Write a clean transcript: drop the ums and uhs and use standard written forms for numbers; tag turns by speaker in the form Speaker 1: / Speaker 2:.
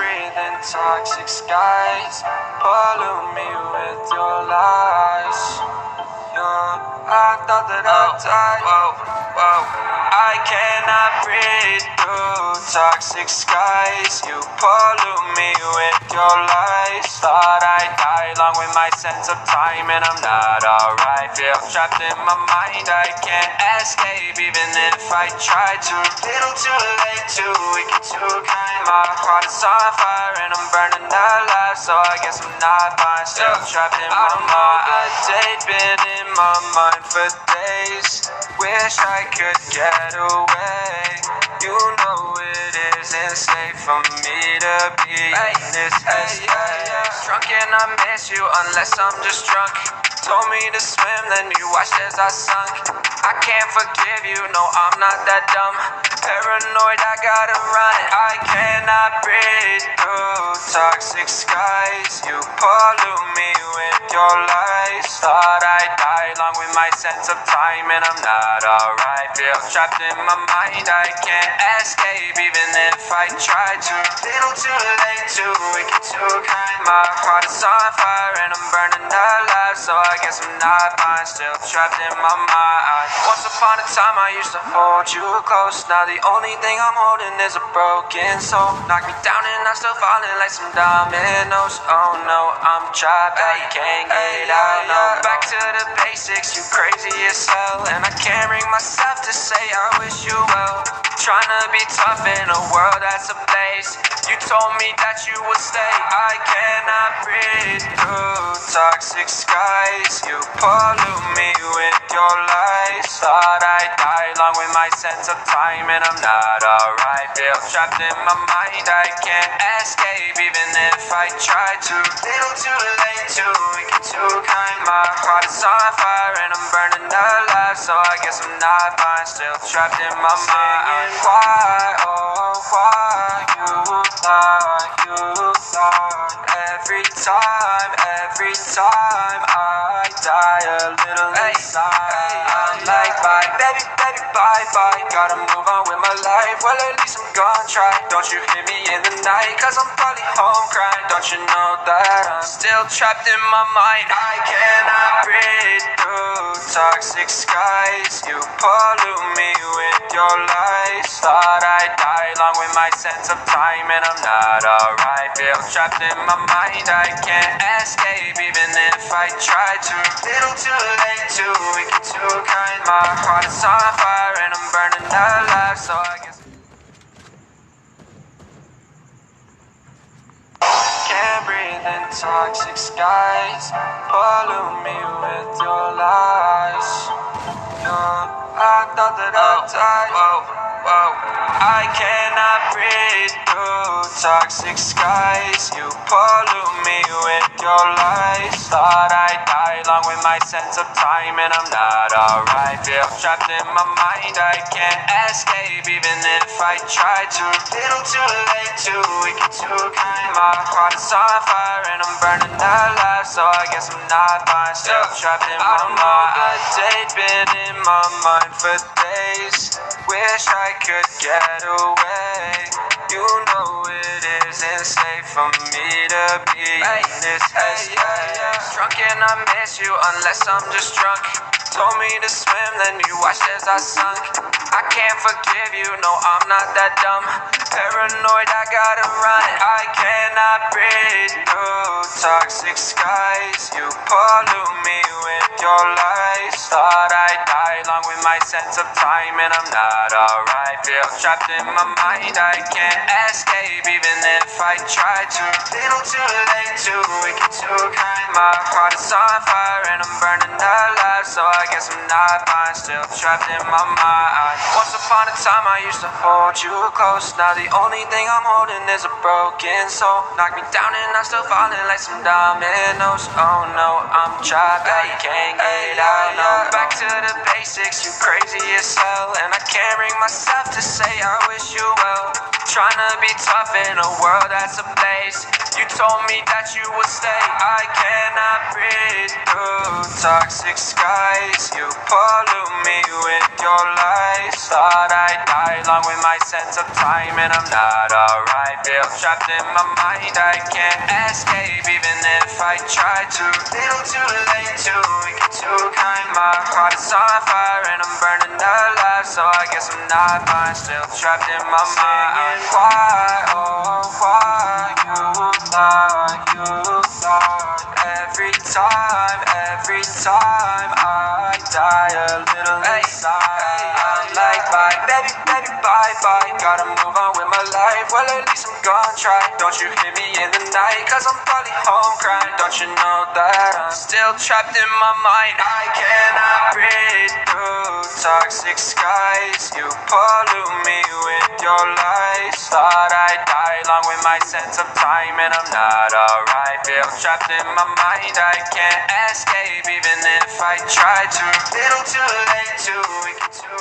Speaker 1: breathe in toxic skies. Pollute me with your lies. I thought that I'd die. Whoa. I cannot breathe through toxic skies. You pollute me with your lies. Thought I'd die along with my sense of time, and I'm not alright. Feel trapped in my mind, I can't escape even if I try to. Little too late, too weak, too kind. My heart is on fire and I'm burning alive, so I guess I'm not fine. Still trapped in my mind. A date been in my mind for days. Wish I could get away. You know it isn't safe for me to be in this headspace. Drunk and I miss you unless I'm just drunk. Told me to swim, then you watched as I sunk. I can't forgive you, no, I'm not that dumb. Paranoid, I gotta run. I cannot breathe through toxic skies. You pollute me with your lies. Thought I'd die along with my sense of time, and I'm not alright. Feel trapped in my mind, I can't escape even if I try to. Little too late, too weak, too kind. My heart is on fire and I'm burning alive, so I guess I'm not fine. Still trapped in my mind. Once upon a time I used to hold you close. Now the only thing I'm holding is a broken soul. Knock me down and I'm still falling like some dominoes. Oh no, I'm trapped, I can't get out. No, back to the basics, you crazy as hell. And I can't bring myself to say I wish you well. Trying to be tough in a world that's a place. You told me that you would stay. I cannot breathe through toxic skies. You pollute me with your lies. Thought I'd die along with my sense of time, and I'm not alright. Feel trapped in my mind, I can't escape even if I try to. Little too late, too weak, too kind. My heart is on fire and I'm burning alive, so I guess I'm not fine. Still trapped in my mind. Why, oh why you lie every time I die a little inside. I'm like bye, baby, bye. Gotta move on with my life, well at least I'm gonna try. Don't you hear me in the night, cause I'm probably home crying. Don't you know that I'm still trapped in my mind. I cannot breathe through toxic skies. You pollute me with your lies. Thought I'd die along with my sense of time, and I'm not alright. Feel trapped in my mind, I can't escape even if I try to. Little too late, too weak, too kind. My heart is on fire and I'm burning alive, so I guess can't breathe in toxic skies. Pollute me with your lies. I thought that I'd die. Whoa. I cannot breathe through toxic skies. You pollute me with your lies. Thought I'd die along with my sense of time, and I'm not alright. Feel trapped in my mind, I can't escape even if I try to. Little too late, too weak, too kind. My heart is on fire and I'm burning alive, so I guess I'm not fine. Still trapped in my mind. A date been in my mind for days. Wish I could get away. You know it isn't safe for me to be in this headspace. Drunk and I miss you unless I'm just drunk. Told me to swim, then you watched as I sunk. I can't forgive you, no, I'm not that dumb. Paranoid, I gotta run. I cannot breathe through toxic skies. You pollute me with your lies. Thought I'd die along with my sense of time, and I'm not alright. Feel trapped in my mind, I can't escape even if I try to. Little too late, too weak, too kind. My heart is on fire and I'm burning alive, so I guess I'm not fine. Still trapped in my mind. Once upon a time I used to hold you close. Now the only thing I'm holding is a broken soul. Knock me down and I'm still falling like some dominoes. Oh no, I'm trapped, I can't get out. No, back to the basics, you crazy as hell. And I can't bring myself to say I wish you well. Trying to be tough in a world that's a place. You told me that you would stay. I cannot breathe through toxic skies. You pollute me with your lies. Thought I'd die along with my sense of time, and I'm not alright. Feel trapped in my mind, I can't escape even if I try to. Little too late, too weak, too kind. My heart is on fire and I'm burning alive, so I guess I'm not fine. Still trapped in my mind. Why, oh why you lie, you lie. Every time I die a little inside. I'm like bye, baby, baby, bye, bye. Gotta move on with my life, well at least I'm gonna try. Don't you hear me in the night, cause I'm probably home crying. Don't you know that I'm still trapped in my mind. I cannot breathe through toxic skies. You pollute me with your lies. Thought I'd die along with my sense of time, and I'm not alright. Feel trapped in my mind, I can't escape even if I try to. Little too late, too weak, too